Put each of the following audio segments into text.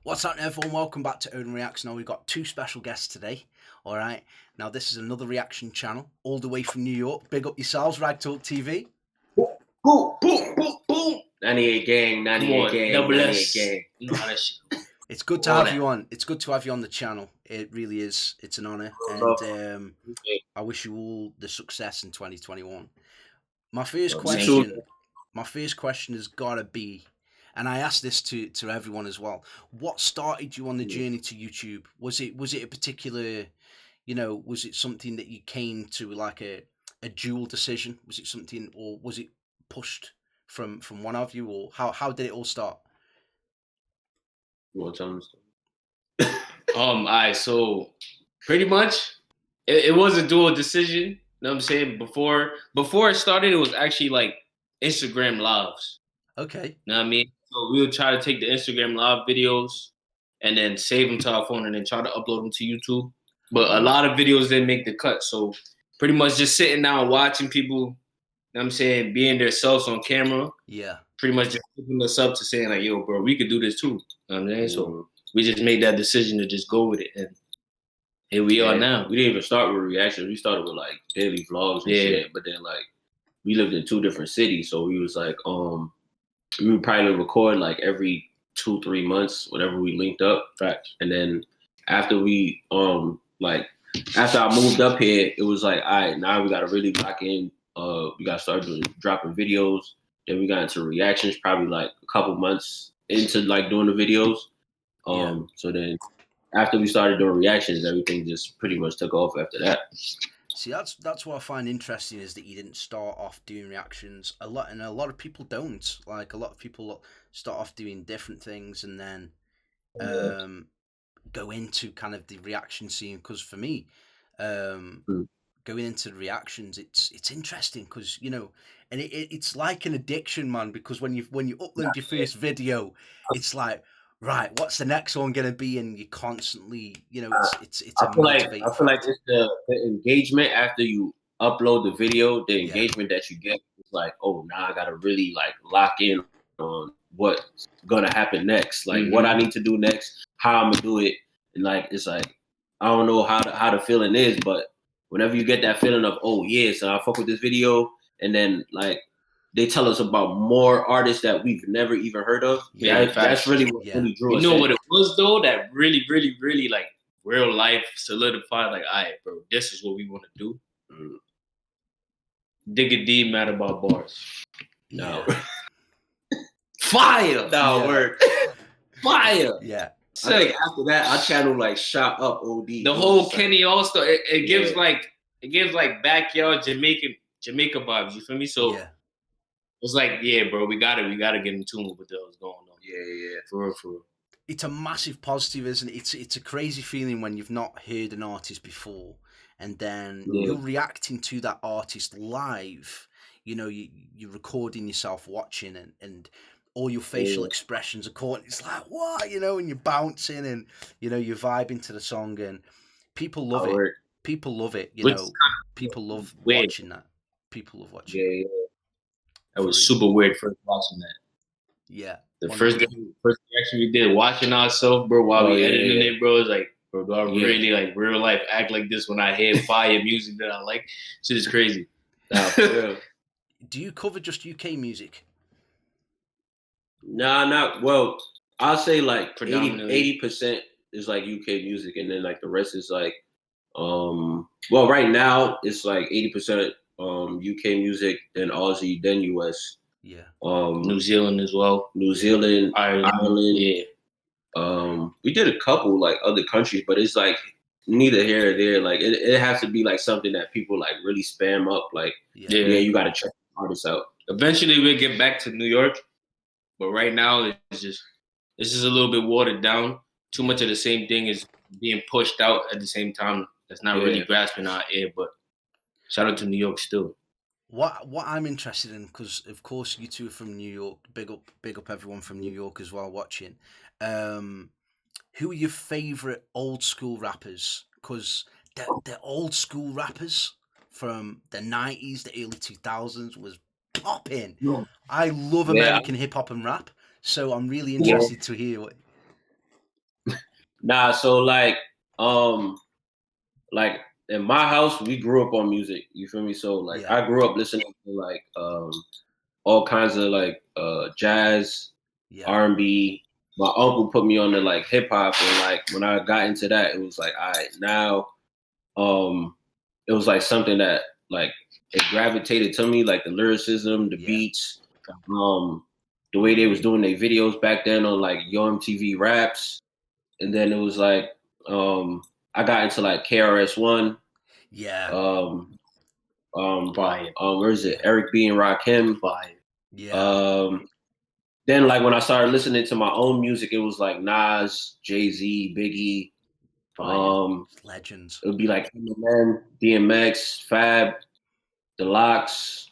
What's happening, everyone? Welcome back to OdinReactz. Now we've got two special guests today. All right. Now this is another reaction channel, all the way from New York. Big up yourselves, Ragtalktv. Boom, boom, boom, boom. 98 gang, 98 gang, double 98 S. gang. You know how that shit goes. It's good to All have that. you on. It's good to have you on the channel. It really is. It's an honor, and I wish you all the success in 2021. My first question has got to be, and I asked this to everyone as well. What started you on the journey to YouTube? Was it a particular, was it something that you came to like a dual decision? Was it something, or was it pushed from one of you, or how did it all start? You want to tell them? Alright, so pretty much it was a dual decision. You know what I'm saying? Before it started, it was actually like Instagram lives. Okay. You know what I mean? So we would try to take the Instagram live videos and then save them to our phone and then try to upload them to YouTube. But a lot of videos didn't make the cut. So pretty much just sitting down watching people, you know what I'm saying, being their selves on camera. Yeah. Pretty much just picking us up to saying like, yo, bro, we could do this too. You know what I'm saying? So we just made that decision to just go with it. And here we are now. We didn't even start with reactions. We started with like daily vlogs and shit. But then like we lived in 2 different cities. So we was like, we would probably record like every 2-3 months, whenever we linked up. Facts. And then after we after I moved up here, it was like, all right, now we gotta really lock in. We gotta start dropping videos. Then we got into reactions probably like a couple months into like doing the videos. So then after we started doing reactions, everything just pretty much took off after that. See, that's what I find interesting, is that you didn't start off doing reactions a lot, and a lot of people don't. Like, a lot of people start off doing different things and then go into kind of the reaction scene. Because for me, going into the reactions, it's interesting because, and it's like an addiction, man. Because when you upload your first video, it's like, right, what's the next one gonna be? And you constantly, it's I feel like it's the engagement after you upload the video, the engagement that you get is like, oh, now I gotta really like lock in on what's gonna happen next, like what I need to do next, how I'm gonna do it, and like it's like I don't know how the feeling is, but whenever you get that feeling of, oh yeah, so I fuck with this video, and then like they tell us about more artists that we've never even heard of. That's really what really drew us. You know what it was though? That really, really, really like real life solidified. Like, all right, bro, this is what we want to do. Digga D, mad about bars. No. Fire. No word. Fire. Yeah. I think after that, our channel like shot up OD. The whole Kenny All-Star, it gives like backyard Jamaica vibes. You feel me? So it's like, yeah, bro, we gotta get in tune with what's going on. Yeah. For real. It's a massive positive, isn't it? It's a crazy feeling when you've not heard an artist before, and then you're reacting to that artist live. You're recording yourself watching, and all your facial expressions are caught. It's like, what, and you're bouncing, and you're vibing to the song, and people love it. People love it. People love watching that. People love watching. Yeah. That was super weird first watching that. Yeah. The first reaction we did, watching ourselves, bro, while we editing it, bro, it's like, bro, do I really like real life act like this when I hear fire music that I like? Shit is crazy. Do you cover just UK music? Nah, not well. I'll say like 80% is like UK music, and then like the rest is like, well, right now it's like 80% UK music, then Aussie, then US. Yeah. New Zealand as well. New Zealand, Ireland. Yeah. We did a couple like other countries, but it's like neither here or there. Like it has to be like something that people like really spam up. Like you got to check the artists out. Eventually we'll get back to New York, but right now it's just a little bit watered down. Too much of the same thing is being pushed out at the same time. That's not really grasping our ear. But shout out to New York still. What I'm interested in, because of course you two are from New York. Big up everyone from New York as well watching. Who are your favorite old school rappers? Because the old school rappers from the 90s, the early 2000s was popping. I love American hip hop and rap, so I'm really interested to hear what. Nah, so like in my house, we grew up on music. You feel me? So like I grew up listening to like all kinds of like jazz, R&B. My uncle put me on to like hip hop, and like when I got into that, it was like, all right, now it was like something that like it gravitated to me, like the lyricism, the beats, the way they was doing their videos back then on like Yo MTV Raps. And then it was like I got into like KRS-One. Yeah. Where is it? Eric B and Rakim. Yeah. Then like when I started listening to my own music, it was like Nas, Jay-Z, Biggie. Legends. It would be like Eminem, DMX, Fab, The Lox.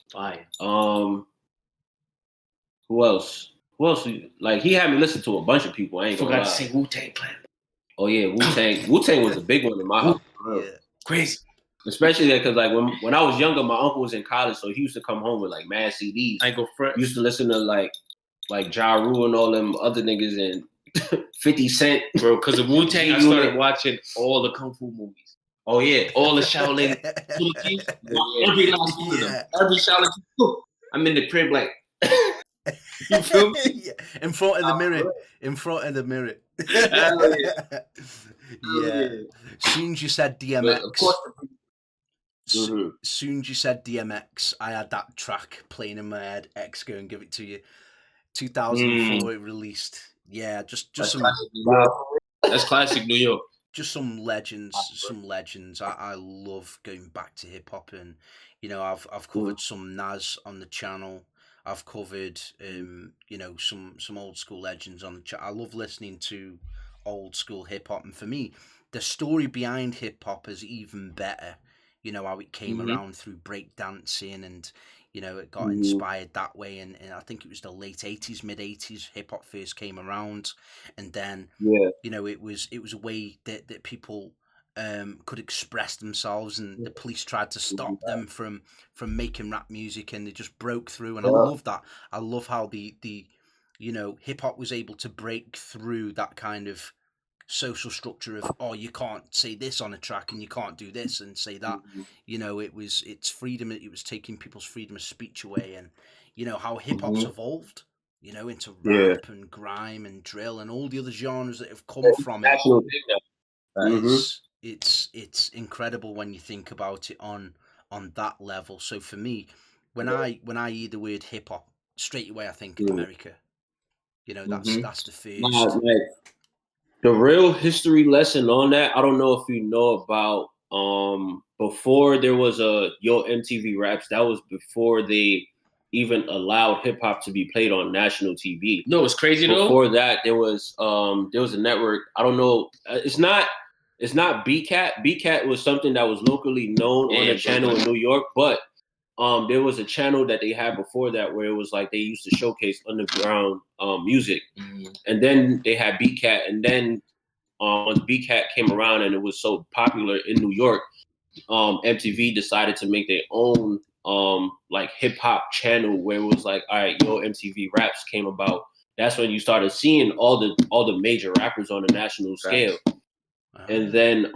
Who else? Like he had me listen to a bunch of people. I ain't gonna lie. Forgot to say Wu-Tang Clan. Oh yeah, Wu-Tang. Wu-Tang was a big one in my house. Yeah. Crazy. Especially because like when I was younger, my uncle was in college, so he used to come home with like mad CDs. I go front. Used to listen to like Ja Rule and all them other niggas and 50 Cent. Bro, because of Wu-Tang, I started watching all the Kung Fu movies. Oh yeah. All the Shaolin movies. Every last one of them. Every Shaolin. I'm in the crib like you feel me? In front of the mirror. In front of the mirror. Yeah. Soon as you said DMX. Soon as you said DMX, I had that track playing in my head. X Go and Give It To You. 2004 it released. Yeah, just some. That's classic New York. Just some legends. I love going back to hip hop, and you know I've covered some Nas on the channel. I've covered you know some old school legends on the channel. I love listening to old school hip hop, and for me, the story behind hip hop is even better. You know how it came around through breakdancing, and you know it got inspired that way. And I think it was the late '80s, mid '80s, hip hop first came around, and then you know it was a way that people could express themselves, and the police tried to stop them from making rap music, and they just broke through. And I love that. I love how the you know hip hop was able to break through that kind of social structure of, oh, you can't say this on a track and you can't do this and say that. You know, it's freedom. It was taking people's freedom of speech away, and you know how hip hop's evolved, you know, into rap and grime and drill and all the other genres that have come from it. It's incredible when you think about it on that level. So for me, when I hear the word hip hop, straight away I think America. You know, that's the first. The real history lesson on that, I don't know if you know about before there was a Yo MTV Raps, that was before they even allowed hip hop to be played on national TV. No, it's crazy though. Before that there was a network, I don't know, it's not BCAT. BCAT was something that was locally known on a channel in New York, but there was a channel that they had before that where it was like they used to showcase underground music. And then they had BCAT, and then once BCAT came around and it was so popular in New York, MTV decided to make their own like hip hop channel where it was like, all right, Yo MTV Raps came about. That's when you started seeing all the major rappers on a national scale. And then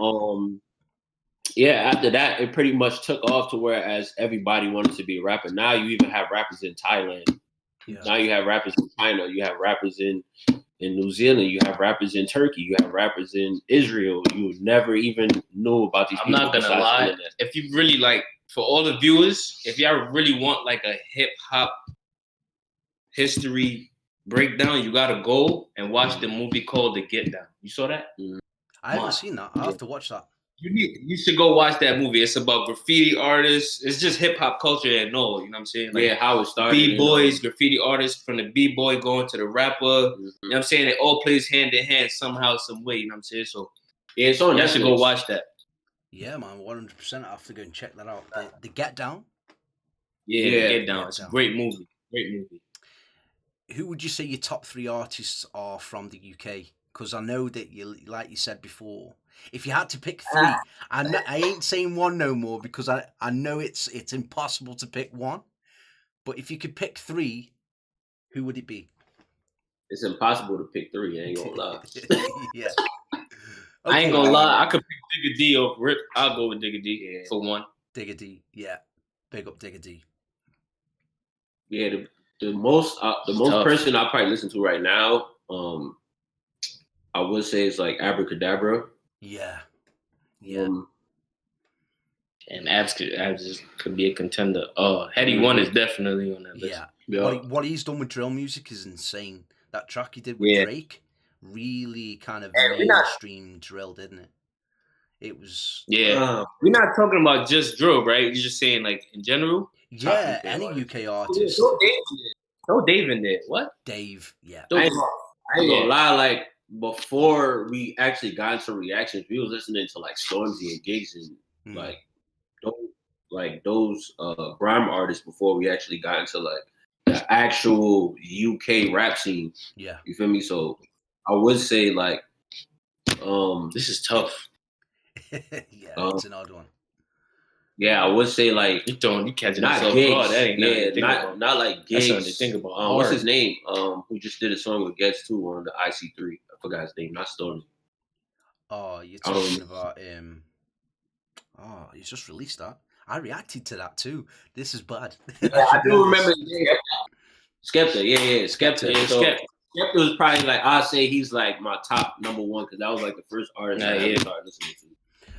after that, it pretty much took off to whereas everybody wanted to be a rapper. Now you even have rappers in Thailand. Now you have rappers in China. You have rappers in New Zealand. You have rappers in Turkey. You have rappers in Israel. You never even knew about these people. I'm not gonna lie. If you really like, for all the viewers, if y'all really want like a hip hop history breakdown, you gotta go and watch the movie called The Get Down. You saw that? I haven't seen that. I have to watch that. You should go watch that movie. It's about graffiti artists. It's just hip hop culture and all. You know what I'm saying? Like, how it started. B-boys, graffiti artists, from the B-boy going to the rapper. You know what I'm saying? It all plays hand in hand somehow, some way. You know what I'm saying? So it's on. You should go watch that. Yeah, man, 100%. I have to go and check that out. The Get Down. Yeah, The Get Down. It's a great movie. Great movie. Who would you say your top 3 artists are from the UK? Because I know that you, like you said before, if you had to pick 3, I ain't saying 1 no more because I know it's impossible to pick 1. But if you could pick 3, who would it be? It's impossible to pick 3. I ain't gonna lie. Yeah. I ain't gonna lie. I could pick Digga D over Rip. I'll go with Digga D for one. Digga D, yeah. Big up Digga D. Yeah, the most person I probably listen to right now, I would say it's like Abracadabra. Yeah. And Abs could be a contender. Heady One is definitely on that list. Yeah. What he's done with drill music is insane. That track he did with Drake really kind of mainstream drill, didn't it? It was. Yeah. We're not talking about just drill, right? You're just saying like in general. Yeah, any UK artist. Throw Dave in there. What? Dave, yeah. I ain't gonna lie, like before we actually got into reactions, we was listening to like Stormzy and Gigs and those grime artists before we actually got into like the actual UK rap scene. Yeah. You feel me? So I would say like this is tough. It's an odd one. Yeah, I would say like you catching not Gigs. Not like Gigs. That's something to think about. What's his name? Who just did a song with Gets too on the IC3. I forgot his name. Not Stormy. Oh, you're talking about Oh, he's just released that. I reacted to that too. This is bad. Yeah, I do remember. Skepta. Yeah. Skepta. Skepta was probably like I'd say he's like my top number one because that was like the first artist I ever started listening to.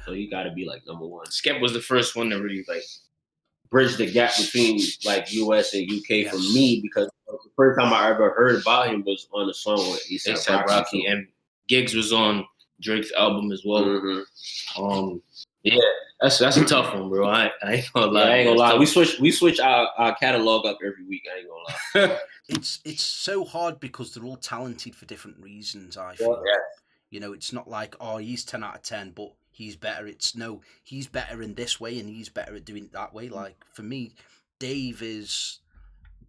So he got to be like number one. Skep was the first one to really like bridge the gap between like US and UK for me because the first time I ever heard about him was on a song with A$AP Rocky and Gigs was on Drake's album as well. Mm-hmm. Yeah, that's a tough one, bro. I ain't gonna lie. I ain't gonna lie. We switch our catalog up every week. I ain't gonna lie. It's so hard because they're all talented for different reasons. I feel. Yeah. You know, it's not like he's 10 out of 10, but he's better. It's no, he's better in this way and he's better at doing it that way. Like for me, Dave is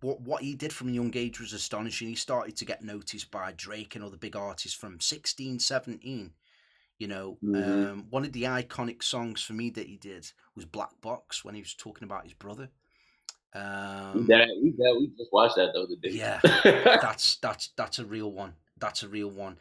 what he did from a young age was astonishing. He started to get noticed by Drake and other big artists from 16, 17. You know, one of the iconic songs for me that he did was Black Box when he was talking about his brother. We just watched that the other day. Yeah, that's a real one. That's a real one.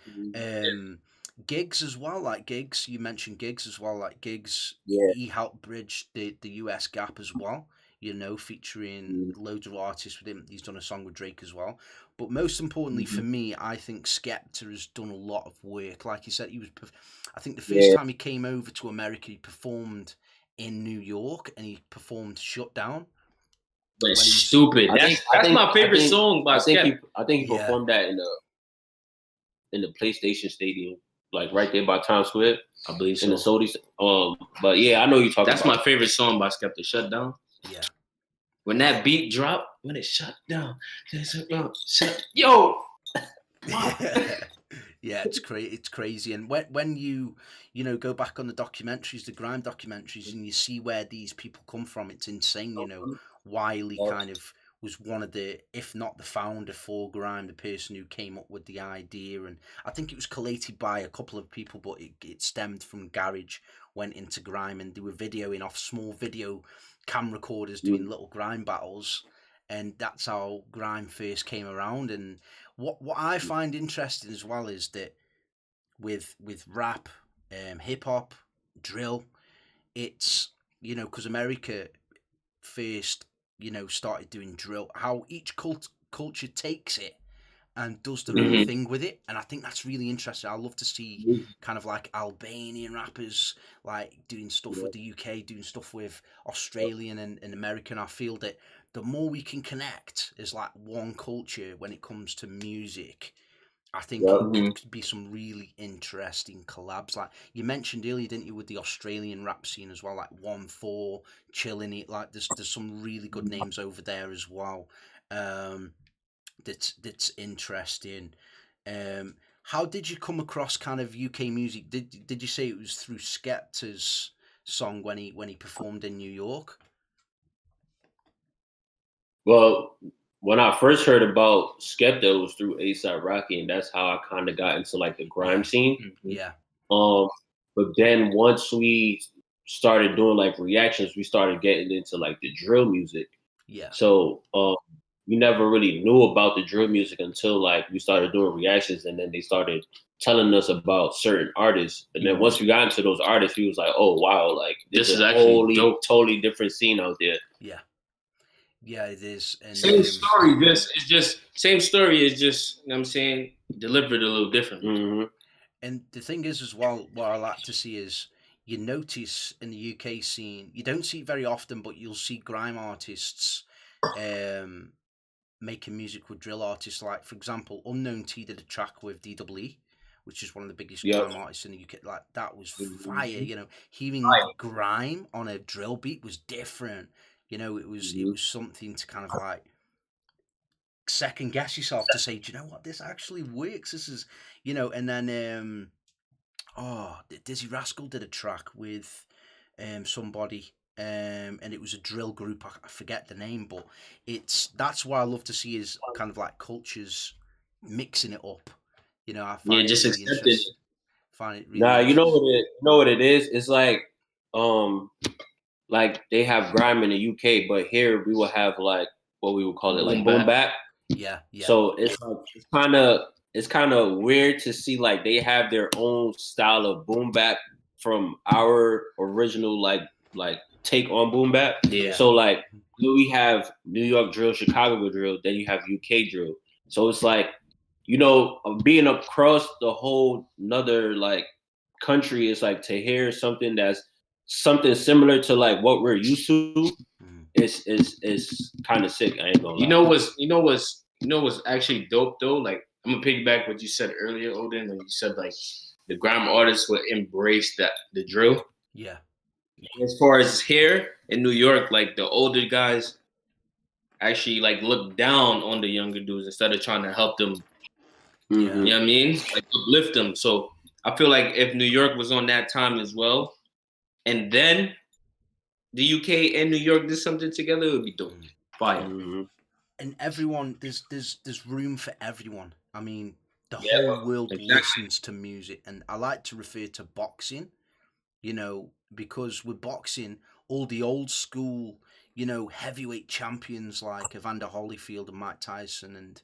Gigs as well, like Gigs. You mentioned Gigs as well, like Gigs. Yeah, he helped bridge the US gap as well. You know, featuring loads of artists with him. He's done a song with Drake as well. But most importantly for me, I think Skepta has done a lot of work. Like you said, I think the first time he came over to America, he performed in New York and he performed Shut Down. But it's stupid. That's my favorite song by Skepta. I think he performed that in the PlayStation Stadium, like right there by Times Square. I believe so. In the Saudis. But yeah, I know you talking. That's my favorite song by Skepta. Shut Down. Yeah. When that beat dropped, when it shut down, yo. Yeah, it's crazy. And when you go back on the documentaries, the grime documentaries, and you see where these people come from, it's insane. You know, Wiley kind of was one of the, if not the founder for grime, the person who came up with the idea. And I think it was collated by a couple of people, but it stemmed from garage, went into grime, and they were videoing off small video camcorders doing little grime battles. And that's how grime first came around. And what I find interesting as well is that with rap, hip hop, drill, it's, you know, because America first, you know, started doing drill, how each culture takes it and does their own thing with it. And I think that's really interesting. I love to see kind of like Albanian rappers like doing stuff with the UK, doing stuff with Australian and American. I feel that the more we can connect as like one culture when it comes to music, I think it could be some really interesting collabs. Like you mentioned earlier, didn't you, with the Australian rap scene as well, like 1-4, Chilling It. Like there's some really good names over there as well. That's interesting. How did you come across kind of UK music? Did you say it was through Skepta's song when he performed in New York? Well, when I first heard about Skepta, it was through A$AP Rocky, and that's how I kind of got into like the grime scene. Yeah. But then once we started doing like reactions, we started getting into like the drill music. Yeah. So we never really knew about the drill music until like we started doing reactions, and then they started telling us about certain artists, and then once we got into those artists, we was like, oh wow, like this is actually totally different scene out there. Yeah, it is. And same story, same story is just, you know what I'm saying, delivered a little different. Mm-hmm. And the thing is as well, what I like to see is, you notice in the UK scene, you don't see it very often, but you'll see grime artists making music with drill artists. Like, for example, Unknown T did a track with DWE, which is one of the biggest grime artists in the UK. Like, that was fire, you know. Hearing grime on a drill beat was different. You know, it was something to kind of like second guess yourself to say, do you know what, this actually works. This is, you know. And then Dizzy Rascal did a track with somebody, and it was a drill group. I forget the name, but that's what I love to see, is kind of like cultures mixing it up. You know, I find just it really interesting. Find it really you know what it is? It's like they have grime in the UK, but here we will have like what we would call it, like boom bap. Yeah. So it's kind of weird to see like they have their own style of boom bap from our original like take on boom bap. Yeah. So like we have New York drill, Chicago drill, then you have UK drill. So it's like, you know, being across the whole another like country, is like to hear something that's something similar to like what we're used to. Is kind of sick. I ain't gonna lie. You know what's actually dope though? Like, I'm gonna piggyback what you said earlier, Odin, and you said like the grime artists would embrace the drill. Yeah. As far as here in New York, like the older guys actually like look down on the younger dudes instead of trying to help them. Yeah. You know what I mean? Like uplift them. So I feel like if New York was on that time as well, and then the UK and New York did something together, it would be dope. Fire. Mm-hmm. And everyone, there's room for everyone. I mean, the whole world listens to music, and I like to refer to boxing, you know, because with boxing, all the old school, you know, heavyweight champions like Evander Holyfield and Mike Tyson and,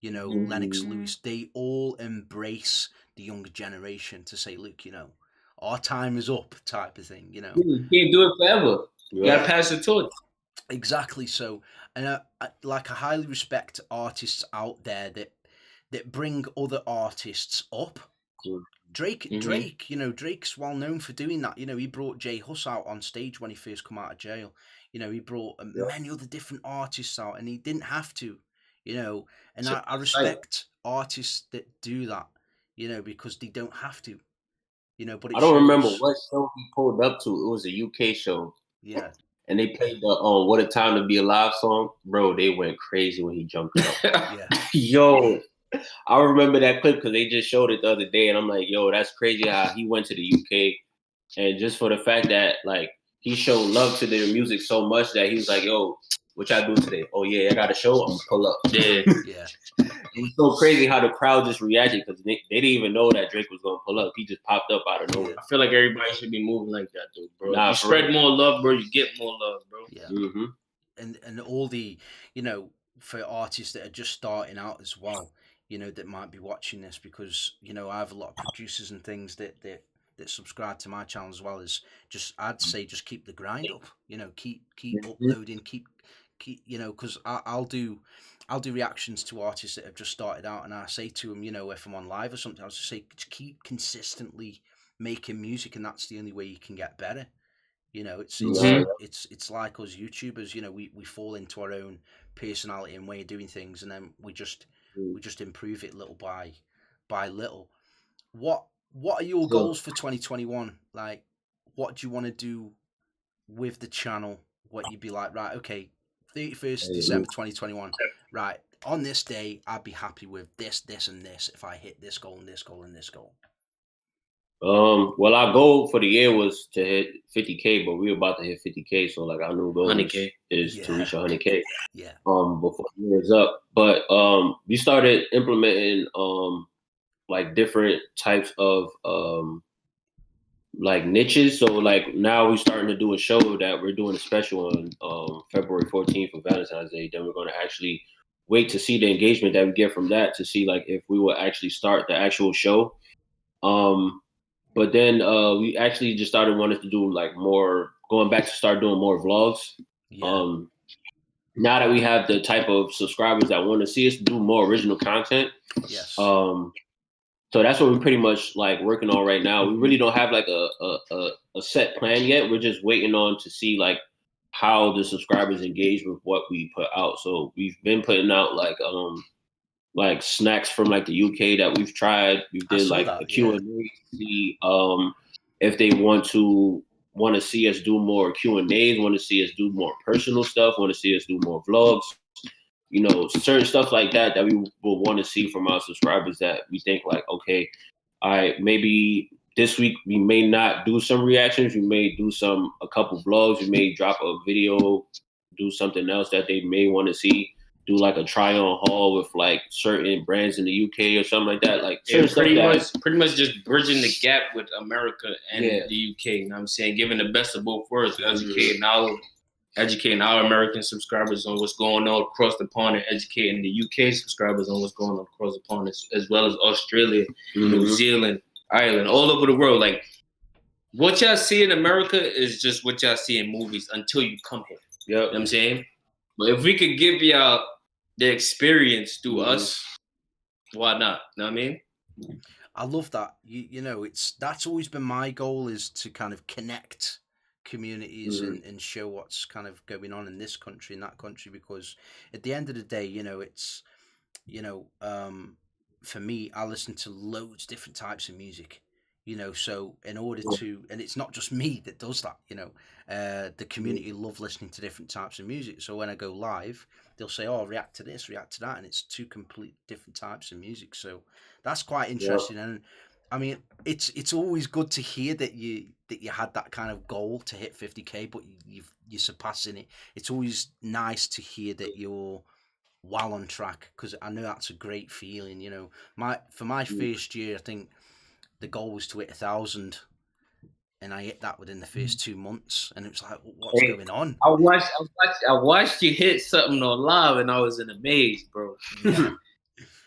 you know, Lennox Lewis, they all embrace the younger generation to say, look, you know, our time is up, type of thing, you know. You can't do it forever. You gotta pass the torch. Exactly. So, and I highly respect artists out there that bring other artists up. Drake, you know, Drake's well known for doing that. You know, he brought J Hus out on stage when he first come out of jail. You know, he brought many other different artists out, and he didn't have to. You know, and I respect artists that do that. You know, because they don't have to. You know, but I don't remember what show he pulled up to. It was a UK show. Yeah. And they played the "What a Time to Be Alive" song. Bro, they went crazy when he jumped up. Yeah. Yo, I remember that clip because they just showed it the other day, and I'm like, yo, that's crazy how he went to the UK, and just for the fact that like he showed love to their music so much that he was like, yo, what y'all do today? Oh yeah, I got a show. I'm gonna pull up. Yeah. It was so crazy how the crowd just reacted because they didn't even know that Drake was gonna pull up. He just popped up out of nowhere. I feel like everybody should be moving like that, though, bro. If you spread more love, bro, you get more love, bro. Yeah. Mm-hmm. And all the, you know, for artists that are just starting out as well, you know, that might be watching this, because, you know, I have a lot of producers and things that subscribe to my channel as well, as just, I'd say just keep the grind up, you know, keep uploading, keep, you know, because I'll do reactions to artists that have just started out, and I say to them, you know, if I'm on live or something, I'll just say, just keep consistently making music, and that's the only way you can get better. You know, it's like us YouTubers, you know, we fall into our own personality and way of doing things, and then we just improve it little by little. What are your goals for 2021? Like, what do you want to do with the channel? What you'd be like, right, okay, 31st December 2021, right, on this day, I'd be happy with this, and this, if I hit this goal and this goal and this goal. Well, our goal for the year was to hit 50K, but we were about to hit 50K, so like our new goal 100K is to reach 100K. Yeah. Before the year is up, but we started implementing like different types of like niches. So like now we're starting to do a show that we're doing a special on February 14th for Valentine's Day. Then we're going to actually wait to see the engagement that we get from that to see like if we will actually start the actual show. But then we actually just started wanting to do like more, going back to start doing more vlogs. Yeah. Now that we have the type of subscribers that want to see us do more original content. Yes. So that's what we're pretty much like working on right now. We really don't have like a set plan yet. We're just waiting on to see like how the subscribers engage with what we put out. So we've been putting out like snacks from like the UK that we've tried. We did like a Q&A to see if they want to see us do more Q&As, want to see us do more personal stuff, want to see us do more vlogs. You know, certain stuff like that we will want to see from our subscribers that we think like, okay, all right, maybe this week we may not do some reactions. We may do a couple vlogs. We may drop a video, do something else that they may want to see. Do like a try on haul with like certain brands in the UK or something like that. Like pretty much just bridging the gap with America and the UK. You know what I'm saying? Giving the best of both worlds, educating our American subscribers on what's going on across the pond, and educating the UK subscribers on what's going on across the pond, as well as Australia, New Zealand, Ireland, all over the world. Like, what y'all see in America is just what y'all see in movies until you come here. You know what I'm saying? But if we could give y'all the experience through us, why not? You know what I mean? I love that. You know, that's always been my goal, is to kind of connect communities and show what's kind of going on in this country and that country, because at the end of the day, you know, it's, you know, for me, I listen to loads of different types of music, you know, so in order to, and it's not just me that does that, you know, the community love listening to different types of music. So when I go live, they'll say, oh, react to this, react to that, and it's two complete different types of music. So that's quite interesting. And I mean, it's always good to hear that you had that kind of goal to hit 50K, but you're surpassing it. It's always nice to hear that you're well on track, because I know that's a great feeling. You know, for my first year, I think the goal was to hit 1,000, and I hit that within the first 2 months, and it was like, what's going on? I watched you hit something on live, and I was in a maze, bro. Yeah.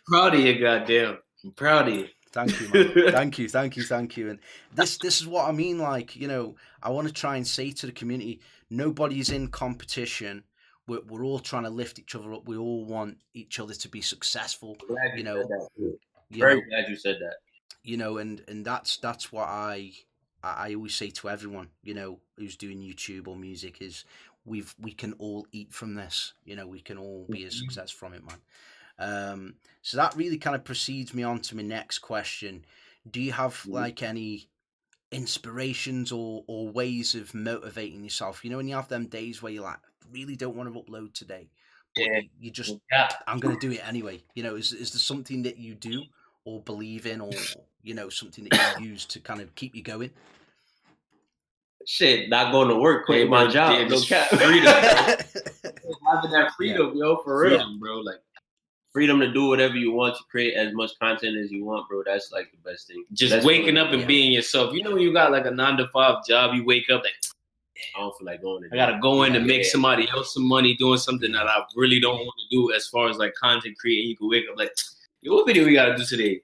Proud of you, goddamn. I'm proud of you. Thank you, man. Thank you. And this is what I mean. Like, you know, I want to try and say to the community, nobody's in competition. We're all trying to lift each other up. We all want each other to be successful. Glad you said that. Very glad you said that. You know, and that's what I always say to everyone, you know, who's doing YouTube or music, is we can all eat from this. You know, we can all be a success from it, man. So that really kind of precedes me on to my next question. Do you have like any inspirations or ways of motivating yourself? You know, when you have them days where you're like, really don't want to upload today, but you just, I'm going to do it anyway. You know, is there something that you do or believe in, or, you know, something that you use to kind of keep you going? Shit, not going to work, quitting my job. No cap. Freedom. Having that freedom, yo, for real, bro. Like, freedom to do whatever you want, to create as much content as you want, bro. That's like the best thing. Just waking up and being yourself. You know, when you got like a 9-to-5 job, you wake up like, I don't feel like going to. I gotta go in and make somebody else some money doing something that I really don't want to do, as far as like content creating. You can wake up like, yo, what video we gotta do today?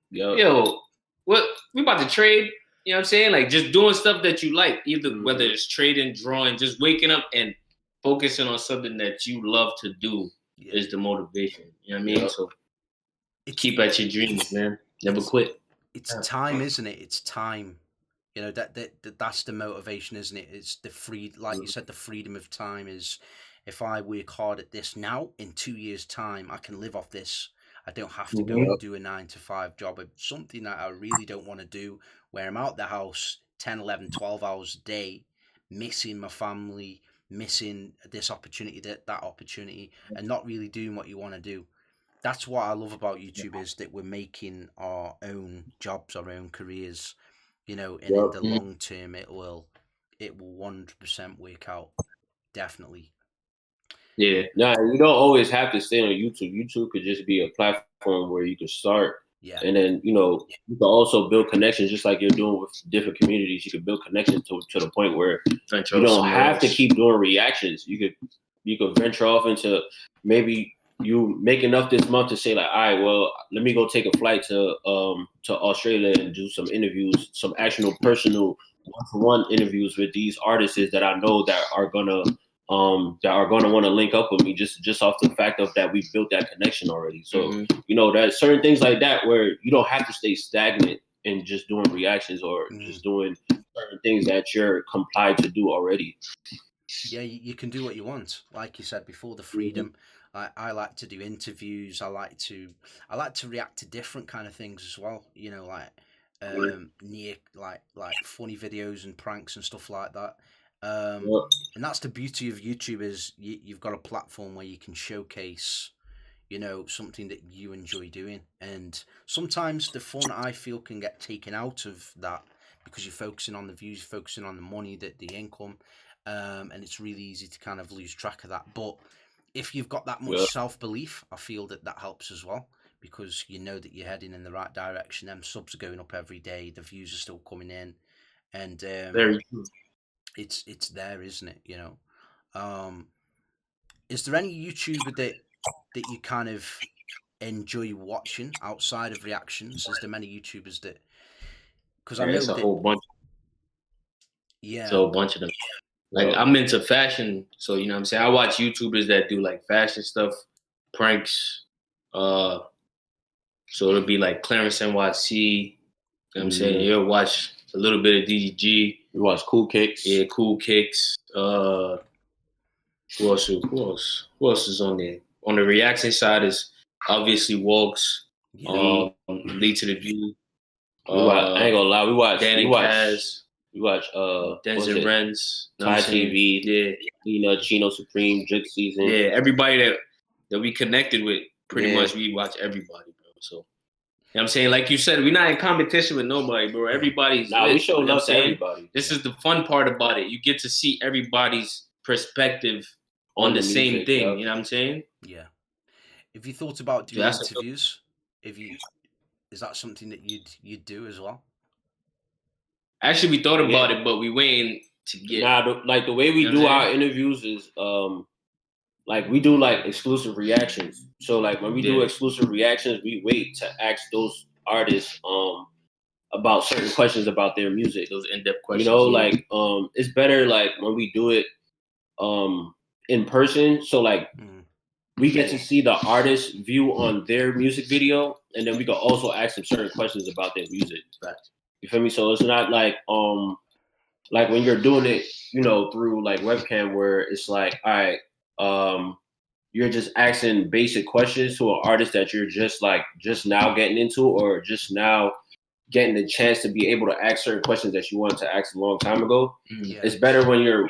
Yo, what we about to trade? You know what I'm saying? Like, just doing stuff that you like, either whether it's trading, drawing, just waking up and focusing on something that you love to do is the motivation. You know what I mean? So keep at your dreams, man. Never quit. It's time, isn't it? It's time. You know, that's the motivation, isn't it? It's the like you said, the freedom of time is, if I work hard at this now, in 2 years' time, I can live off this. I don't have to go and do a 9-to-5 job. It's something that I really don't want to do, where I'm out the house 10, 11, 12 hours a day, missing my family, missing this opportunity, that opportunity, and not really doing what you want to do. That's what I love about YouTube, is that we're making our own jobs, our own careers, you know, and in the long term, it will 100% work out. Definitely. Yeah. Nah, you don't always have to stay on YouTube. YouTube could just be a platform where you can start. Yeah. And then, you know, you can also build connections, just like you're doing with different communities. You can build connections to the point where you don't have to keep doing reactions. You could venture off into maybe you make enough this month to say like, all right, well, let me go take a flight to Australia and do some interviews, some actual personal one-to-one interviews with these artists that I know that are gonna want to link up with me just off the fact of that we built that connection already. So you know, that certain things like that where you don't have to stay stagnant and just doing reactions or just doing certain things that you're complied to do already. Yeah, you can do what you want. Like you said before, the freedom. I like to do interviews. I like to react to different kind of things as well. You know, like near like funny videos and pranks and stuff like that. And that's the beauty of YouTube is you've got a platform where you can showcase, you know, something that you enjoy doing. And sometimes the fun I feel can get taken out of that because you're focusing on the views, you're focusing on the money, the income, and it's really easy to kind of lose track of that. But if you've got that much self belief, I feel that helps as well because you know that you're heading in the right direction. Them subs are going up every day, the views are still coming in, and Very true. it's there, isn't it? You know, is there any YouTuber that you kind of enjoy watching outside of reactions? Is there many YouTubers that? Because I know it's a that. whole bunch. Yeah, it's a whole bunch of them. Like I'm into fashion, so you know what I'm saying. I watch YouTubers that do like fashion stuff, pranks. So it'll be like Clarence NYC. You know what I'm saying? You'll watch a little bit of DDG. You watch Cool Kicks. Yeah, Cool Kicks. Who else? Who else is on there? On the reaction side is obviously Walks. Lead to the View. I ain't gonna lie, we watch Denzel Renz, Thai TV, yeah, Chino Supreme, Drip Season. Yeah, everybody that we connected with, pretty much we watch everybody, bro. So, you know what I'm saying? Like you said, we're not in competition with nobody, bro. Everybody's we show love to everybody. This is the fun part about it. You get to see everybody's perspective on the same music, thing. You know what I'm saying? Yeah. If you thought about doing interviews, is that something that you'd do as well? Actually, we thought about it, but we waiting to get. Like the way we do our interviews is like we do like exclusive reactions. So like when we do exclusive reactions, we wait to ask those artists about certain questions about their music. Those in-depth questions. You know, like it's better like when we do it in person. So like we get to see the artist's view on their music video, and then we can also ask them certain questions about their music. You feel me? So it's not like when you're doing it, you know, through like webcam where it's like, all right, you're just asking basic questions to an artist that you're just now getting into or just now getting the chance to be able to ask certain questions that you wanted to ask a long time ago. It's better when you're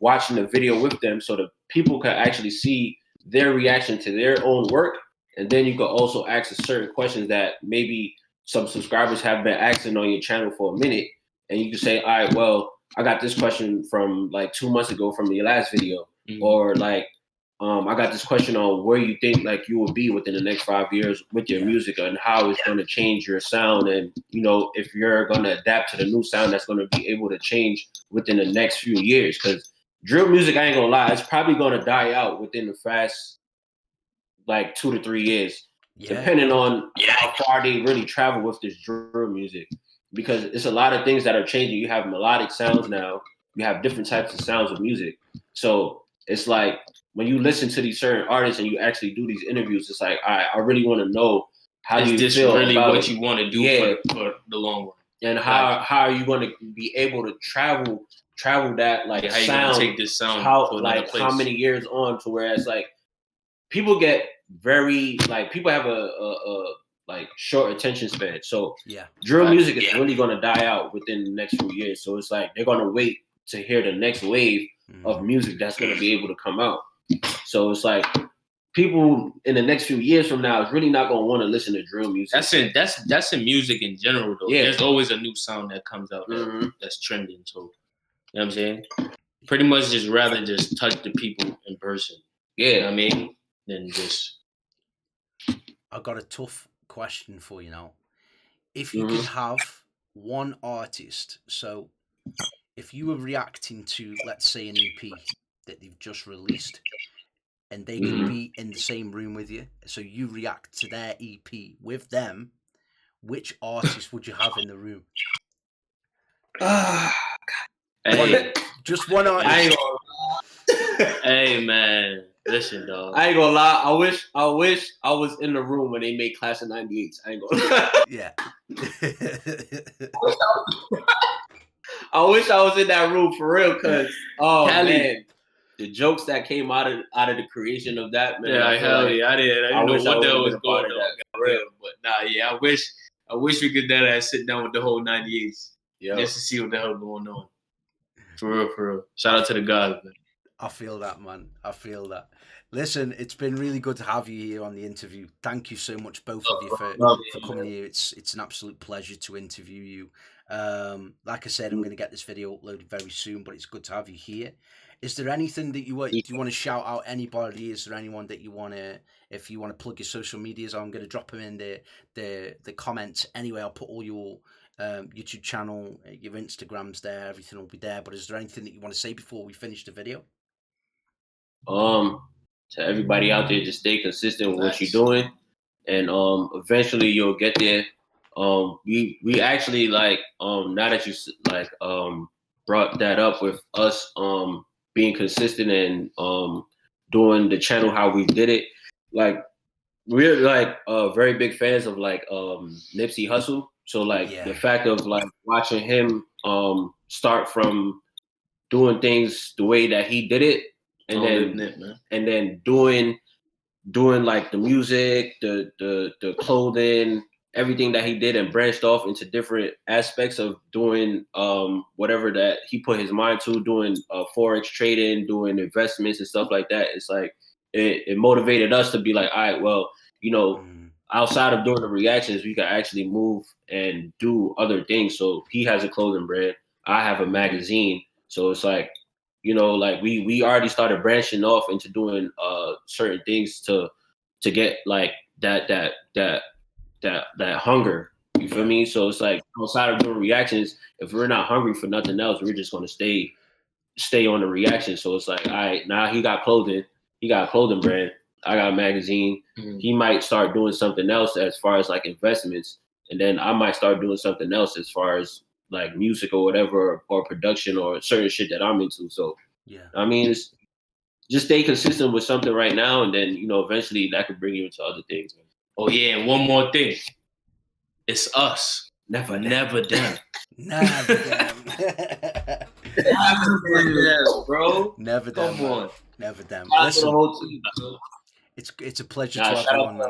watching the video with them so that people can actually see their reaction to their own work. And then you can also ask certain questions that maybe some subscribers have been asking on your channel for a minute. And you can say, all right, well, I got this question from like 2 months ago from your last video. Or like, I got this question on where you think like you will be within the next 5 years with your music and how it's going to change your sound. And, you know, if you're going to adapt to the new sound that's going to be able to change within the next few years. Because drill music, I ain't going to lie, it's probably going to die out within the fast like 2 to 3 years, depending on how far they really travel with this drill music. Because it's a lot of things that are changing. You have melodic sounds now. You have different types of sounds of music. So it's like when you listen to these certain artists and you actually do these interviews, it's like, all right, I really want to know how you feel really about what you want to do for the long run. And how are you going to be able to travel that like how you sound, take this sound how many years on to where it's like people get very like people have a like short attention span. So drill music is really going to die out within the next few years. So it's like they're going to wait to hear the next wave of music that's going to be able to come out. So it's like people in the next few years from now is really not going to want to listen to drill music. That's in music in general though. Yeah. There's always a new sound that comes out that's trending. So you know what I'm saying? Pretty much just rather just touch the people in person. Yeah, you know what I mean? Than just. I got a tough question for you now. If you could have one artist, so if you were reacting to, let's say, an EP that they've just released, and they can be in the same room with you, so you react to their EP with them, which artist would you have in the room? Hey, just one artist. Hey man, listen, dog. I ain't gonna lie. I wish I was in the room when they made Class of '98. I ain't gonna lie. Yeah. I wish I was in that room for real, cause man, the jokes that came out of the creation of that, man. Yeah, I didn't know what the hell was going on. For real. But nah, yeah, I wish we could sit down with the whole 98s just to see what the hell going on. For real. Shout out to the guys, man. I feel that, man. I feel that. Listen, it's been really good to have you here on the interview. Thank you so much, both of you, for coming here. It's an absolute pleasure to interview you. Like I said, I'm going to get this video uploaded very soon, but it's good to have you here. Is there anything that you want to shout out? Anybody? Is there anyone that you want to, if you want to plug your social medias? I'm going to drop them in the comments. Anyway, I'll put all your YouTube channel, your Instagrams there. Everything will be there. But is there anything that you want to say before we finish the video? To everybody out there, just stay consistent with what you're doing, and eventually you'll get there. We actually now that you brought that up with us being consistent and doing the channel how we did it, we're very big fans of Nipsey Hussle. So the fact of watching him start from doing things the way that he did it, and then doing the music, the clothing, everything that he did, and branched off into different aspects of doing whatever that he put his mind to, doing forex trading, doing investments and stuff like that. It's it motivated us to be all right, well, outside of doing the reactions, we can actually move and do other things. So he has a clothing brand, I have a magazine, so it's we already started branching off into doing certain things to get that hunger. You feel me? So it's outside of doing reactions, if we're not hungry for nothing else, we're just gonna stay on the reaction. So it's all right, now he got clothing, he got a clothing brand, I got a magazine. He might start doing something else as far as investments, and then I might start doing something else as far as music or whatever, or production or certain shit that I'm into. So I mean, it's just stay consistent with something right now, and then eventually that could bring you into other things. Oh yeah, and one more thing, it's us, never them. Never them. Never them, bro. Never them. Come on. Never them. Listen, the whole team, it's a pleasure to have you on, man.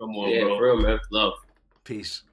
Come on, bro. For real, man. Love. Peace.